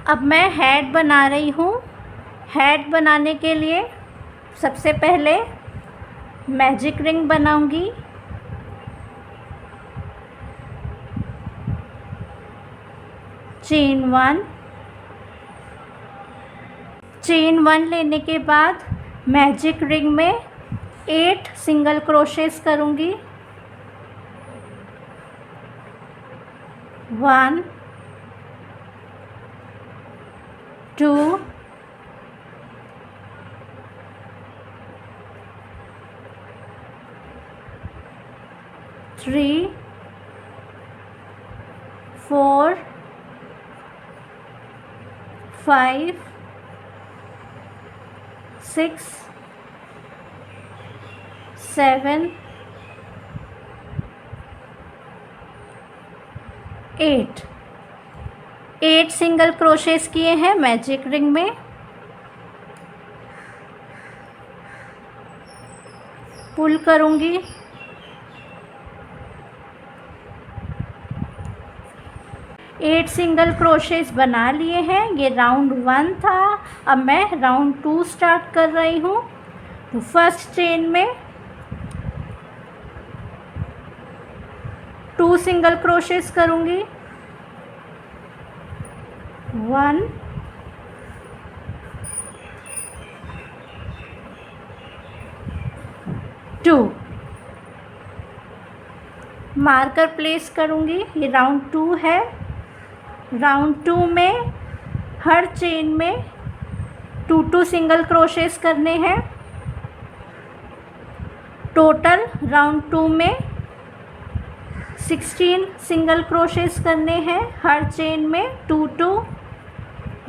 अब मैं हेड बना रही हूँ। हेड बनाने के लिए सबसे पहले मैजिक रिंग बनाऊंगी। चेन 1 लेने के बाद मैजिक रिंग में 8 सिंगल क्रोशेस करूंगी। 1 2 3 4 5 6 7 8 सिंगल क्रोशेस किए हैं मैजिक रिंग में। पुल करूंगी। एट सिंगल क्रोशेस बना लिए हैं। ये राउंड 1 था। अब मैं राउंड 2 स्टार्ट कर रही हूँ। तो फर्स्ट चेन में 2 सिंगल क्रोशेस करूंगी। 1 2 मार्कर प्लेस करूंगी। ये राउंड 2 है। राउंड 2 में हर चेन में 2 सिंगल क्रोशेस करने हैं। टोटल राउंड 2 में 16 सिंगल क्रोशेस करने हैं हर चेन में 2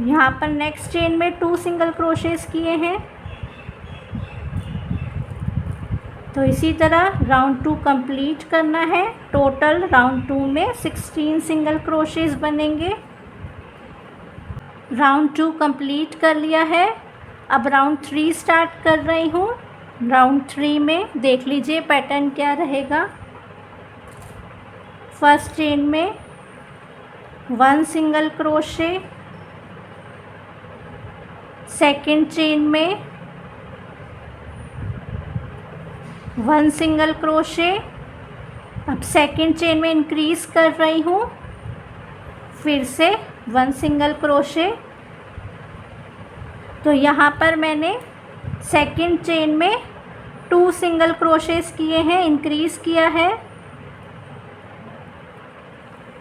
यहाँ पर नेक्स्ट चेन में 2 सिंगल क्रोशेस किए हैं। तो इसी तरह राउंड 2 कंप्लीट करना है। टोटल राउंड 2 में 16 सिंगल क्रोशेस बनेंगे। राउंड 2 कंप्लीट कर लिया है। अब राउंड 3 स्टार्ट कर रही हूँ। राउंड 3 में देख लीजिए पैटर्न क्या रहेगा। फर्स्ट चेन में 1 सिंगल क्रोशे, सेकेंड चेन में 1 सिंगल क्रोशे। अब सेकेंड चेन में इंक्रीज कर रही हूँ, फिर से 1 सिंगल क्रोशे। तो यहाँ पर मैंने सेकेंड चेन में 2 सिंगल क्रोशेस किए हैं, इंक्रीज किया है।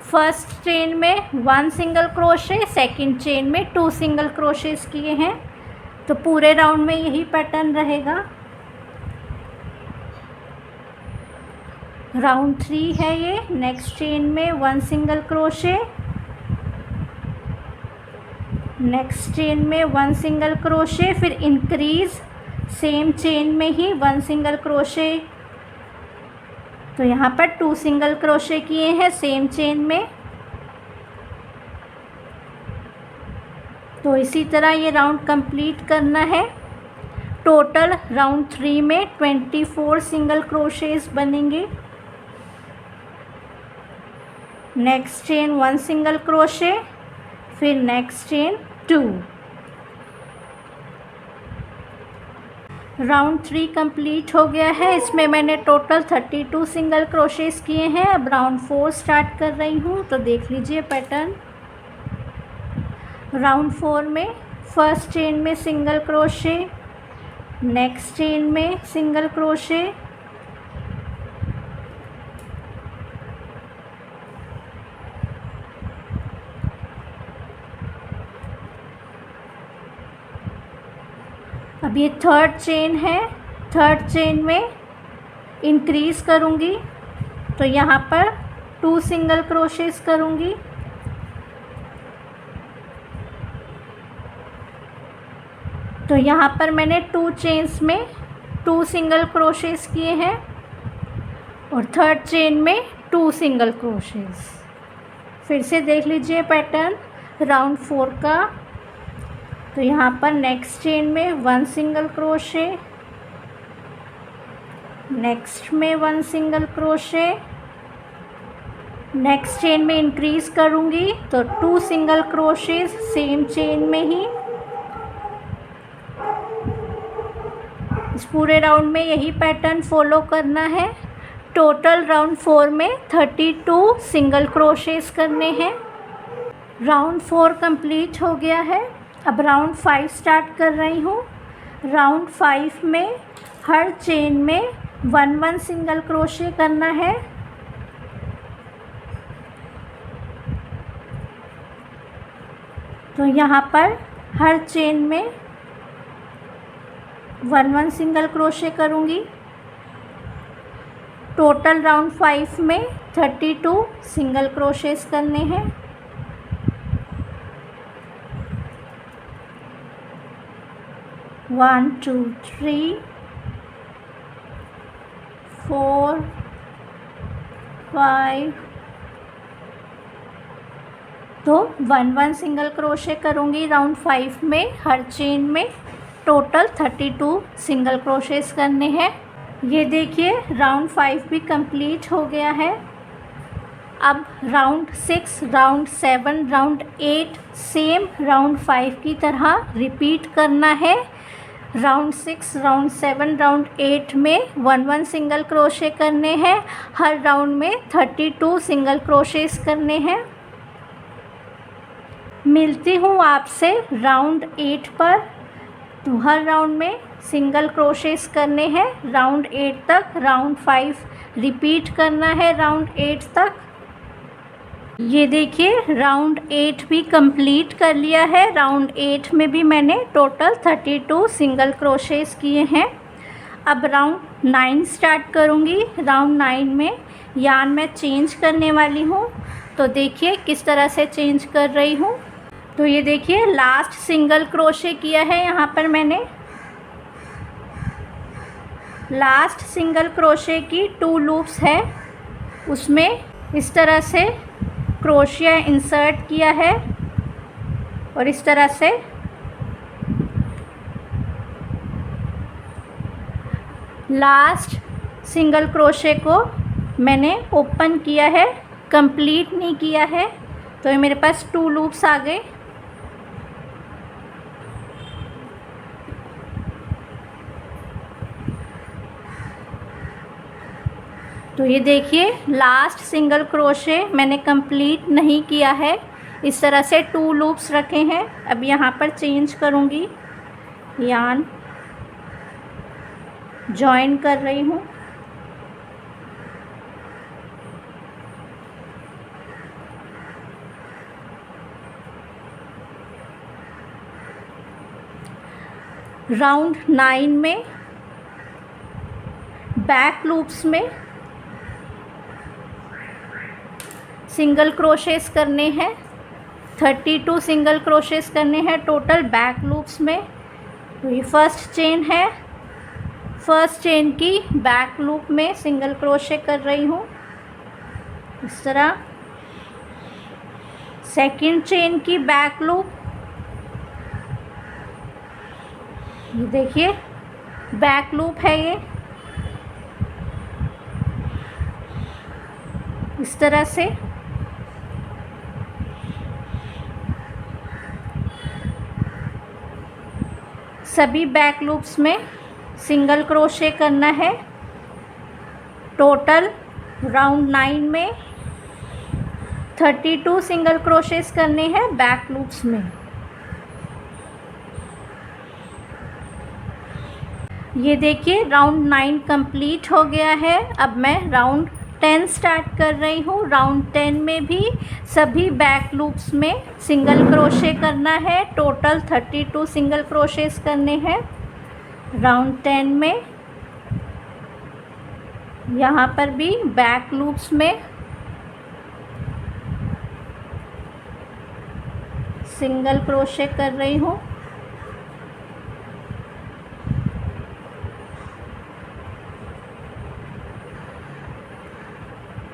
फर्स्ट चेन में 1 सिंगल क्रोशे, सेकेंड चेन में 2 सिंगल क्रोशेस किए हैं। तो पूरे राउंड में यही पैटर्न रहेगा। राउंड 3 है ये। नेक्स्ट चेन में 1 सिंगल क्रोशे, नेक्स्ट चेन में 1 सिंगल क्रोशे, फिर इंक्रीज सेम चेन में ही 1 सिंगल क्रोशे। तो यहाँ पर 2 सिंगल क्रोशे किए हैं सेम चेन में। तो इसी तरह ये राउंड कंप्लीट करना है। टोटल राउंड 3 में 24 सिंगल क्रोशेस बनेंगे। नेक्स्ट चेन 1 सिंगल क्रोशे, फिर नेक्स्ट चेन 2। राउंड 3 कंप्लीट हो गया है। इसमें मैंने टोटल 32 सिंगल क्रोशेस किए हैं। अब राउंड 4 स्टार्ट कर रही हूँ। तो देख लीजिए पैटर्न। राउंड 4 में फर्स्ट चेन में सिंगल क्रोशे, नेक्स्ट चेन में सिंगल क्रोशे, अब ये थर्ड चेन है। थर्ड चेन में इंक्रीज करूँगी। तो यहाँ पर 2 सिंगल क्रोशेस करूँगी। तो यहाँ पर मैंने 2 चेन्स में 2 सिंगल क्रोशेस किए हैं और थर्ड चेन में 2 सिंगल क्रोशेस। फिर से देख लीजिए पैटर्न राउंड 4 का। तो यहाँ पर नेक्स्ट चेन में 1 सिंगल क्रोशे, नेक्स्ट में 1 सिंगल क्रोशे, नेक्स्ट चेन में इंक्रीज़ करूँगी तो 2 सिंगल क्रोशेज सेम चेन में ही। इस पूरे राउंड में यही पैटर्न फॉलो करना है। टोटल राउंड 4 में 32 सिंगल क्रोशेज करने हैं। राउंड 4 कंप्लीट हो गया है। अब राउंड 5 स्टार्ट कर रही हूँ। राउंड 5 में हर चेन में 1 सिंगल क्रोशे करना है। तो यहाँ पर हर चेन में 1 सिंगल क्रोशे करूँगी। टोटल राउंड 5 में 32 सिंगल क्रोशेस करने हैं। One, two, 3, 4, 5। तो 1 सिंगल क्रोशे करूँगी राउंड 5 में हर चेन में। टोटल 32 सिंगल क्रोशेस करने हैं। ये देखिए राउंड 5 भी कंप्लीट हो गया है। अब round 6, round 7, round 8 same round 5 की तरह रिपीट करना है। राउंड 6, राउंड 7, राउंड 8 में 1 सिंगल क्रोशे करने हैं। हर राउंड में 32 सिंगल क्रोशेस करने हैं। मिलती हूँ आपसे राउंड 8 पर। तो हर राउंड में सिंगल क्रोशेस करने हैं राउंड 8 तक। राउंड 5 रिपीट करना है राउंड 8 तक। ये देखिए राउंड 8 भी कंप्लीट कर लिया है। राउंड 8 में भी मैंने टोटल 32 सिंगल क्रोशेस किए हैं। अब राउंड 9 स्टार्ट करूँगी। राउंड 9 में यार्न मैं चेंज करने वाली हूँ। तो देखिए किस तरह से चेंज कर रही हूँ। तो ये देखिए लास्ट सिंगल क्रोशे किया है यहाँ पर मैंने। लास्ट सिंगल क्रोशे की 2 लूप्स है, उसमें इस तरह से क्रोशिया इंसर्ट किया है और इस तरह से लास्ट सिंगल क्रोशे को मैंने ओपन किया है, कंप्लीट नहीं किया है। तो ये मेरे पास 2 लूप्स आ गए। तो ये देखिए लास्ट सिंगल क्रोशे मैंने कंप्लीट नहीं किया है। इस तरह से 2 लूप्स रखे हैं। अब यहाँ पर चेंज करूँगी, यार्न जॉइन कर रही हूँ। राउंड 9 में बैक लूप्स में सिंगल क्रोशेस करने हैं। 32 सिंगल क्रोशेस करने हैं टोटल बैक लूप्स में। तो ये फर्स्ट चेन है। फर्स्ट चेन की बैक लूप में सिंगल क्रोशे कर रही हूँ इस तरह। सेकंड चेन की बैक लूप, ये देखिए बैक लूप है ये, इस तरह से। सभी बैक लूप्स में सिंगल क्रोशे करना है। टोटल राउंड 9 में 32 सिंगल क्रोशेस करने हैं बैक लूप्स में। ये देखिए राउंड 9 कंप्लीट हो गया है। अब मैं राउंड 10 स्टार्ट कर रही हूँ। राउंड 10 में भी सभी बैक लूप्स में सिंगल क्रोशे करना है। टोटल 32 सिंगल क्रोशेस करने हैं राउंड 10 में। यहाँ पर भी बैक लूप्स में सिंगल क्रोशे कर रही हूँ।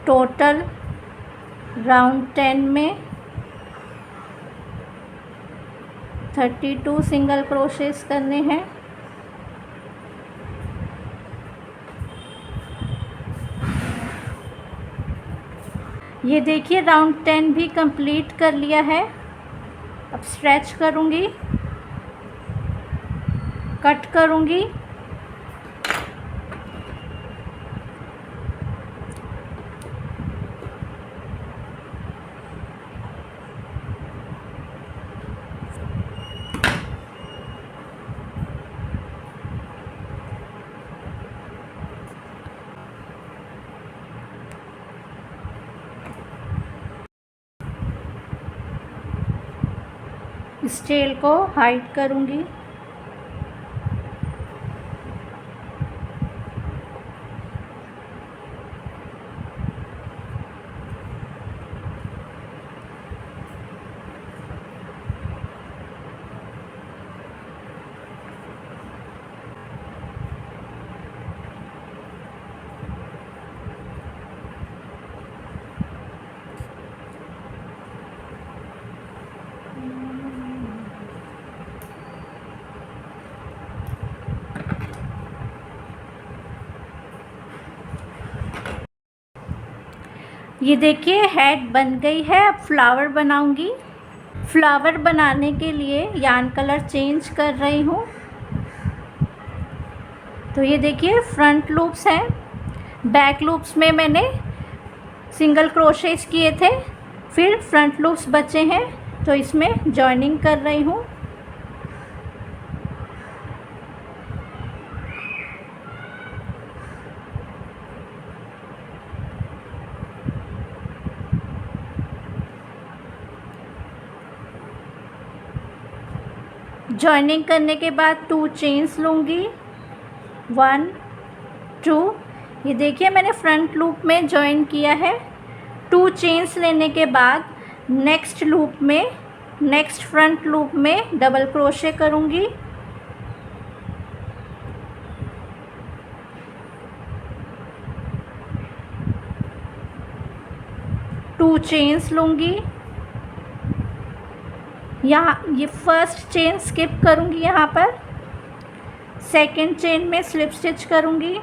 टोटल राउंड 10 में 32 सिंगल क्रोशेस करने हैं। ये देखिए राउंड 10 भी कंप्लीट कर लिया है। अब स्ट्रेच करूँगी, कट करूँगी, इस टेल को हाइड करूँगी। ये देखिए हेड बन गई है। अब फ्लावर बनाऊंगी। फ्लावर बनाने के लिए यार्न कलर चेंज कर रही हूँ। तो ये देखिए फ्रंट लूप्स हैं, बैक लूप्स में मैंने सिंगल क्रोशेस किए थे, फिर फ्रंट लूप्स बचे हैं तो इसमें जॉइनिंग कर रही हूँ। जॉइनिंग करने के बाद 2 चेन्स लूँगी, 1 2। ये देखिए मैंने फ्रंट लूप में जॉइन किया है। 2 चेन्स लेने के बाद नेक्स्ट लूप में, नेक्स्ट फ्रंट लूप में डबल क्रोशे करूँगी। टू चेन्स लूँगी। यहाँ ये फर्स्ट चेन स्किप करूँगी, यहाँ पर सेकंड चेन में स्लिप स्टिच करूँगी।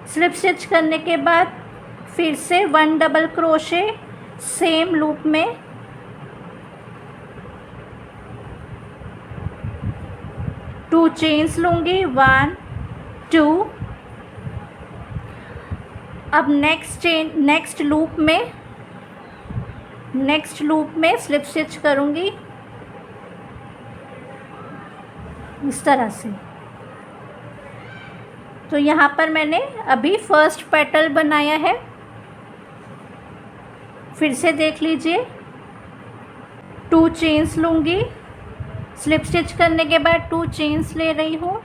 स्लिप स्टिच करने के बाद फिर से 1 डबल क्रोशे सेम लूप में, टू चेन्स लूँगी, 1 2। अब नेक्स्ट लूप में स्लिप स्टिच करूँगी इस तरह से। तो यहाँ पर मैंने अभी फर्स्ट पेटल बनाया है, फिर से देख लीजिए। 2 चेन्स लूँगी, स्लिप स्टिच करने के बाद 2 चेन्स ले रही हूँ।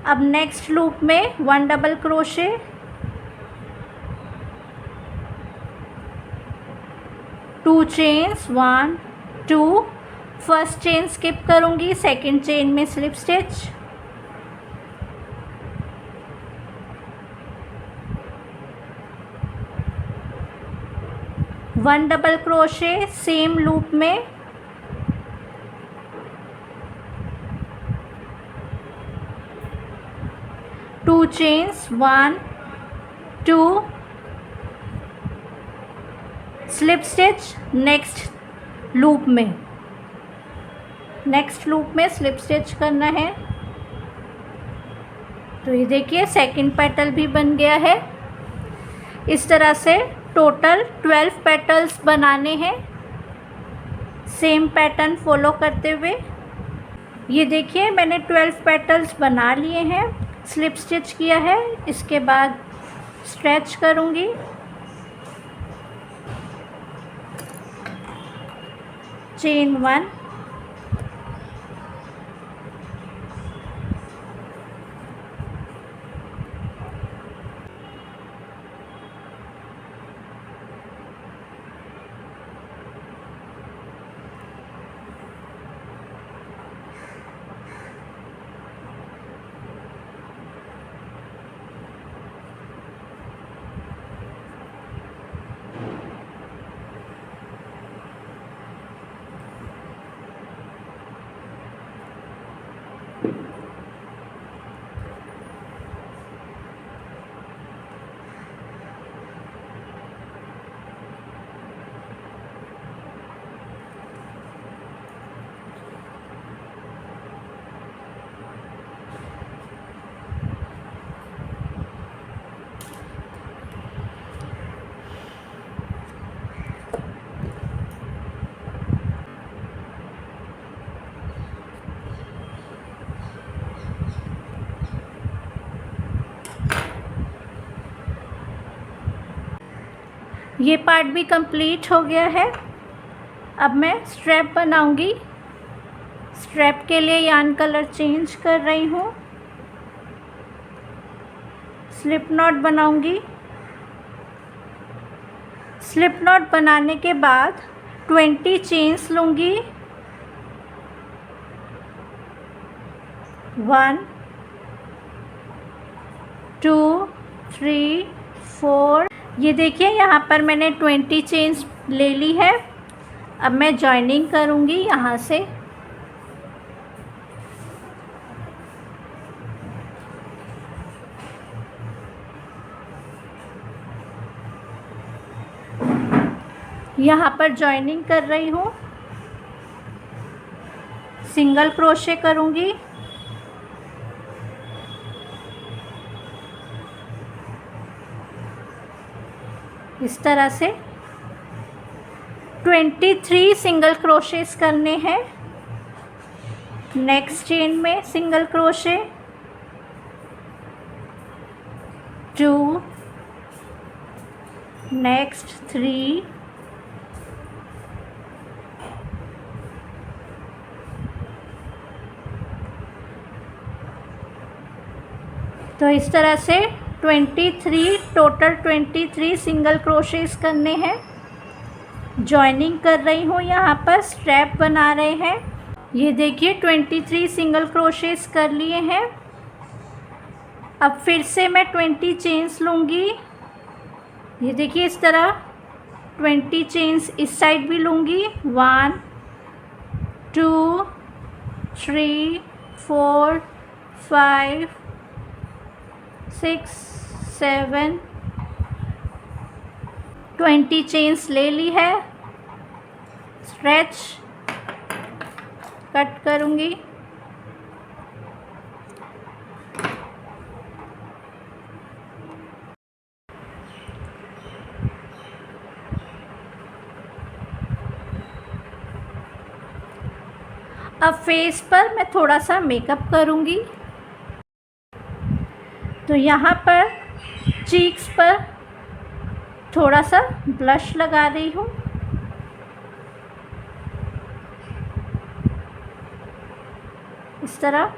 अब नेक्स्ट लूप में 1 double crochet, two chains, 1 2। First chain skip करूँगी, सेकंड चेन में slip stitch, one double crochet same loop में, two chains, 1 2, slip stitch next loop में स्लिप स्टिच करना है। तो ये देखिए सेकंड पेटल भी बन गया है। इस तरह से टोटल 12 पेटल्स बनाने हैं सेम पैटर्न फॉलो करते हुए। ये देखिए मैंने 12 पेटल्स बना लिए हैं, स्लिप स्टिच किया है। इसके बाद स्ट्रेच करूँगी, चेन 1, ये पार्ट भी कंप्लीट हो गया है। अब मैं स्ट्रैप बनाऊंगी। स्ट्रैप के लिए यार्न कलर चेंज कर रही हूँ। स्लिप नॉट बनाऊंगी। स्लिप नॉट बनाने के बाद 20 चेन्स लूँगी। 1 2 3 4। ये देखिए यहाँ पर मैंने 20 चेन्स ले ली है। अब मैं जॉइनिंग करूँगी यहाँ से। यहाँ पर जॉइनिंग कर रही हूँ। सिंगल क्रोशे करूँगी। इस तरह से 23 सिंगल क्रोशेस करने हैं। नेक्स्ट चेन में सिंगल क्रोशे, 2, नेक्स्ट 3, तो इस तरह से 23 टोटल 23 सिंगल क्रोशेस करने हैं। जॉइनिंग कर रही हूँ। यहाँ पर स्ट्रैप बना रहे हैं। ये देखिए 23 सिंगल क्रोशेस कर लिए हैं। अब फिर से मैं 20 चेन्स लूँगी। ये देखिए इस तरह 20 चेन्स इस साइड भी लूँगी। 1 2 3 4 5 6 7 20 चेन्स ले ली है। स्ट्रेच कट करूँगी। अब फेस पर मैं थोड़ा सा मेकअप करूँगी। तो यहाँ पर चीक्स पर थोड़ा सा ब्लश लगा रही हूँ। इस तरह